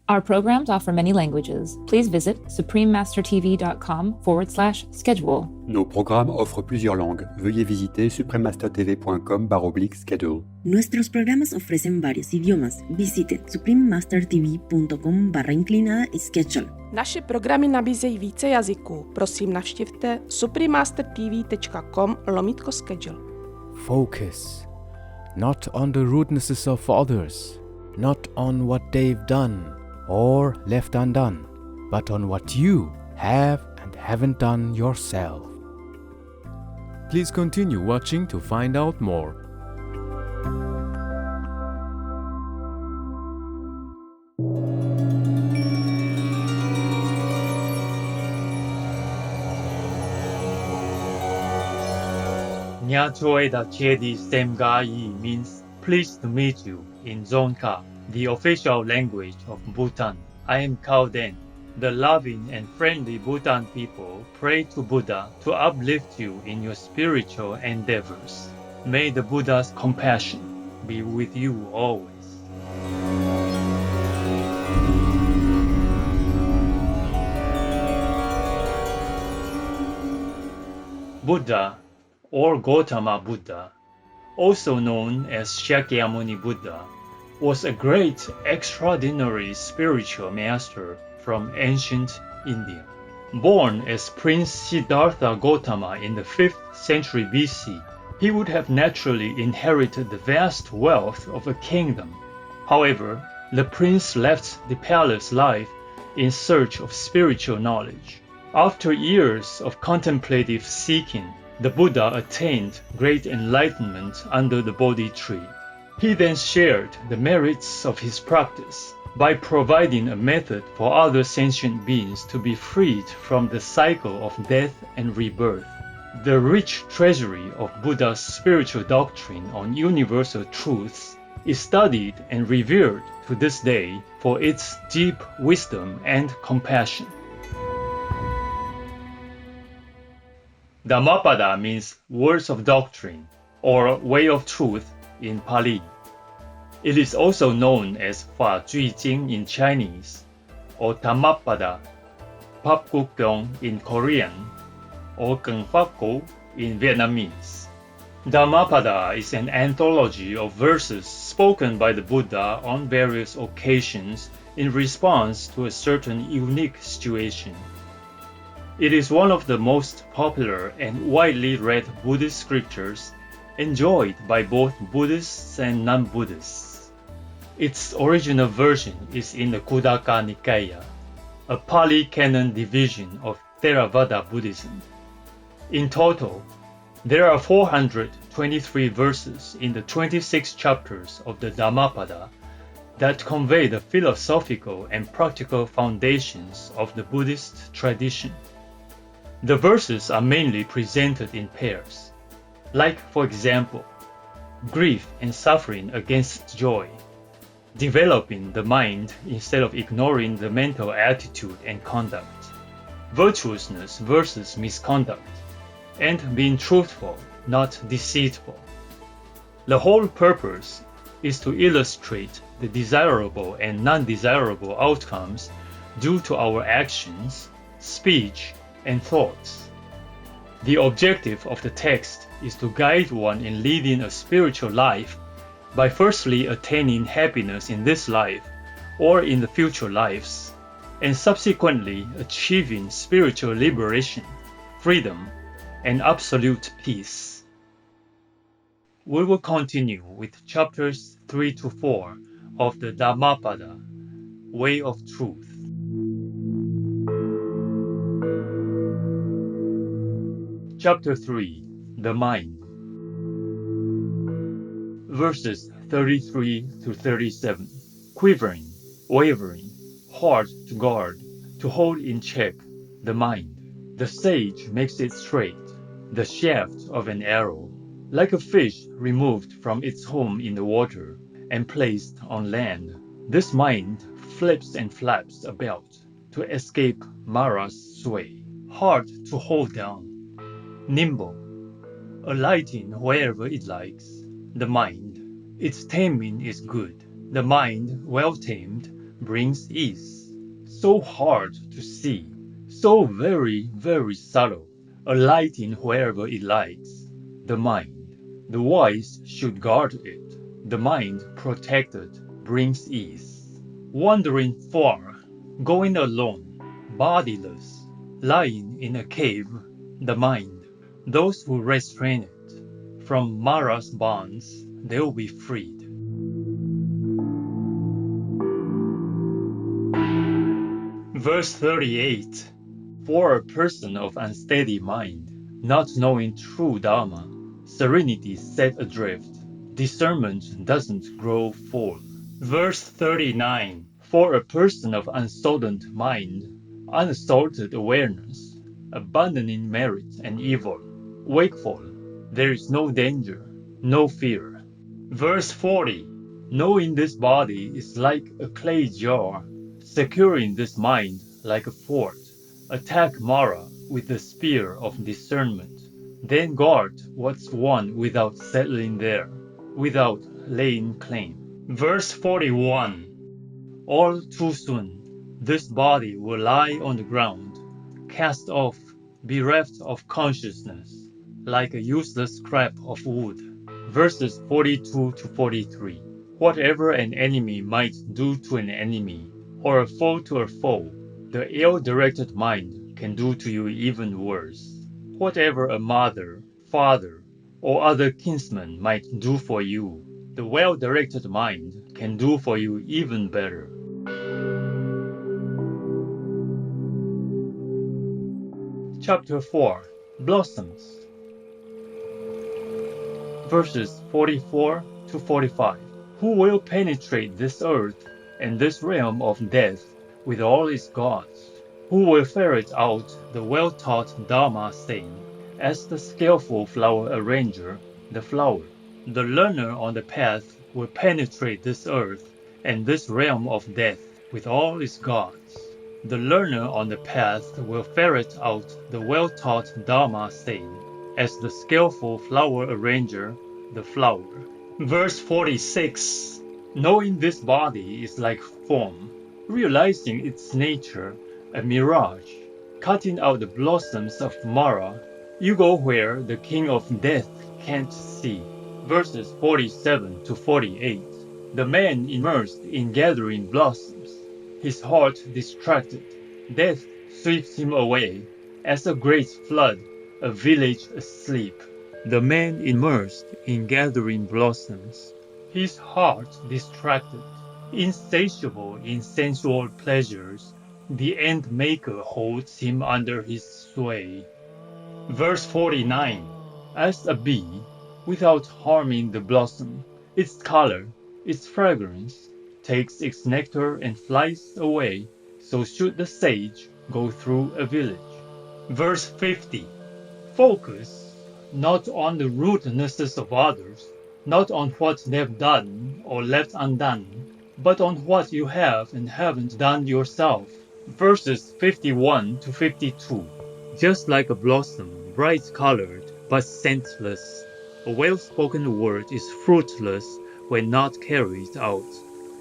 Our programs offer many languages. Please visit suprememastertv.com/schedule. Nos programmes offrent plusieurs langues. Veuillez visiter suprememastertv.com/schedule. Nuestros programas ofrecen varios idiomas. Visite suprememastertv.com/schedule. Naše programy nabízejí více jazyků. Prosím, navštivte suprememastertv.com/schedule. Focus not on the rudenesses of others, not on what they've done or left undone, but on what you have and haven't done yourself. Please continue watching to find out more. Nyachoeda Chedi Semgai means pleased to meet you in Dzongkha, the official language of Bhutan. I am Kao Den. The loving and friendly Bhutan people pray to Buddha to uplift you in your spiritual endeavors. May the Buddha's compassion be with you always. Buddha, or Gautama Buddha, also known as Shakyamuni Buddha, was a great, extraordinary spiritual master from ancient India. Born as Prince Siddhartha Gautama in the 5th century BC, he would have naturally inherited the vast wealth of a kingdom. However, the prince left the palace life in search of spiritual knowledge. After years of contemplative seeking, the Buddha attained great enlightenment under the Bodhi tree. He then shared the merits of his practice by providing a method for other sentient beings to be freed from the cycle of death and rebirth. The rich treasury of Buddha's spiritual doctrine on universal truths is studied and revered to this day for its deep wisdom and compassion. Dhammapada means words of doctrine or way of truth in Pali. It is also known as Fa Jui Jing in Chinese, or Dhammapada, Pap Kuk Kyong in Korean, or Keng Phap Ko in Vietnamese. Dhammapada is an anthology of verses spoken by the Buddha on various occasions in response to a certain unique situation. It is one of the most popular and widely read Buddhist scriptures enjoyed by both Buddhists and non-Buddhists. Its original version is in the Khuddaka Nikaya, a Pali canon division of Theravada Buddhism. In total, there are 423 verses in the 26 chapters of the Dhammapada that convey the philosophical and practical foundations of the Buddhist tradition. The verses are mainly presented in pairs, like, for example, grief and suffering against joy, developing the mind instead of ignoring the mental attitude and conduct, virtuousness versus misconduct, and being truthful, not deceitful. The whole purpose is to illustrate the desirable and non-desirable outcomes due to our actions, speech, and thoughts. The objective of the text is to guide one in leading a spiritual life by firstly attaining happiness in this life or in the future lives, and subsequently achieving spiritual liberation, freedom, and absolute peace. We will continue with chapters 3 to 4 of the Dhammapada, Way of Truth. Chapter 3, The Mind. Verses 33 to 37. Quivering, wavering, hard to guard, to hold in check the mind. The sage makes it straight, the shaft of an arrow, like a fish removed from its home in the water and placed on land. This mind flips and flaps about to escape Mara's sway, hard to hold down. Nimble, alighting wherever it likes. The mind, its taming is good. The mind, well tamed, brings ease. So hard to see, so very, very subtle, alighting wherever it lights. The mind. The wise should guard it. The mind protected brings ease. Wandering far, going alone, bodiless, lying in a cave, the mind. Those who restrain it from Mara's bonds, they'll be freed. Verse 38. For a person of unsteady mind, not knowing true Dharma, serenity set adrift, discernment doesn't grow full. Verse 39. For a person of unsolvent mind, unassaulted awareness, abandoning merit and evil, wakeful, there is no danger, no fear. Verse 40. Knowing this body is like a clay jar, securing this mind like a fort, attack Mara with the spear of discernment, then guard what's won without settling there, without laying claim. Verse 41. All too soon, this body will lie on the ground, cast off, bereft of consciousness, like a useless scrap of wood. Verses 42 to 43. Whatever an enemy might do to an enemy, or a foe to a foe, the ill-directed mind can do to you even worse. Whatever a mother, father, or other kinsman might do for you, the well-directed mind can do for you even better. Chapter 4. Blossoms. Verses 44 to 45. Who will penetrate this earth and this realm of death with all its gods? Who will ferret out the well-taught Dharma saying, as the skillful flower arranger, the flower? The learner on the path will penetrate this earth and this realm of death with all its gods. The learner on the path will ferret out the well-taught Dharma saying, as the skillful flower arranger, the flower. Verse 46. Knowing this body is like form, realizing its nature, a mirage, cutting out the blossoms of Mara, you go where the king of death can't see. Verses 47 to 48. The man immersed in gathering blossoms, his heart distracted, death sweeps him away, as a great flood, a village asleep. The man immersed in gathering blossoms, his heart distracted, insatiable in sensual pleasures, the end maker holds him under his sway. Verse 49. As a bee, without harming the blossom, its color, its fragrance, takes its nectar and flies away, so should the sage go through a village. Verse 50. Focus not on the rudenesses of others, not on what they've done or left undone, but on what you have and haven't done yourself. Verses 51 to 52. Just like a blossom, bright-colored but scentless, a well-spoken word is fruitless when not carried out.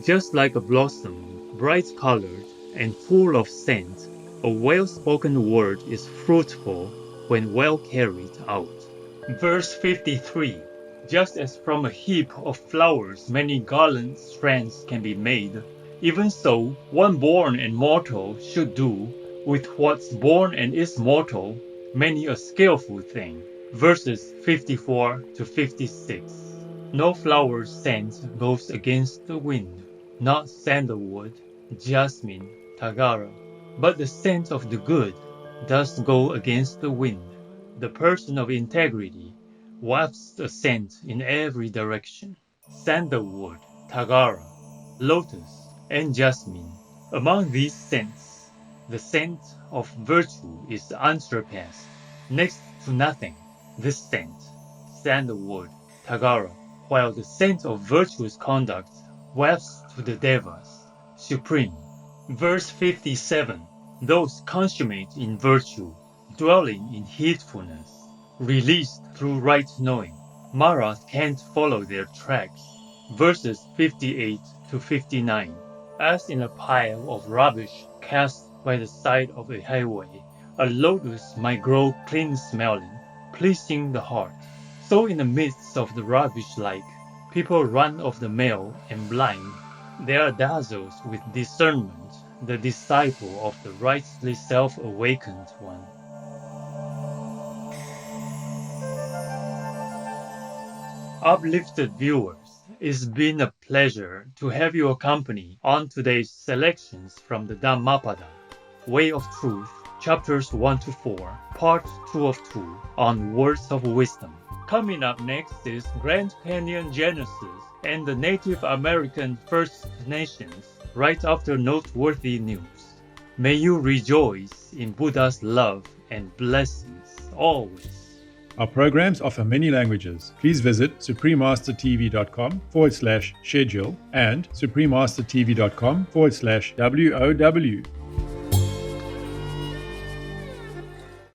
Just like a blossom, bright-colored and full of scent, a well-spoken word is fruitful when well carried out. Verse 53. Just as from a heap of flowers many garland strands can be made, even so one born and mortal should do with what's born and is mortal many a skillful thing. Verses 54 to 56. No flower's scent goes against the wind, not sandalwood, jasmine, tagara, but the scent of the good does go against the wind. The person of integrity wafts a scent in every direction. Sandalwood, tagara, lotus, and jasmine. Among these scents, the scent of virtue is unsurpassed. Next to nothing, this scent, sandalwood, tagara, while the scent of virtuous conduct wafts to the devas, supreme. Verse 57. Those consummate in virtue, dwelling in heedfulness, released through right knowing, Maras can't follow their tracks. Verses 58 to 59. As in a pile of rubbish cast by the side of a highway, a lotus might grow clean-smelling, pleasing the heart. So in the midst of the rubbish like people run of the male and blind, there dazzles with discernment the disciple of the rightly self-awakened one. Uplifted viewers, it's been a pleasure to have your company on today's selections from the Dhammapada, Way of Truth, chapters 1 to 4, part 2 of 2, on Words of Wisdom. Coming up next is Grand Canyon Genesis and the Native American First Nations, right after noteworthy news. May you rejoice in Buddha's love and blessings always. Our programs offer many languages. Please visit suprememastertv.com/schedule and suprememastertv.com/WOW.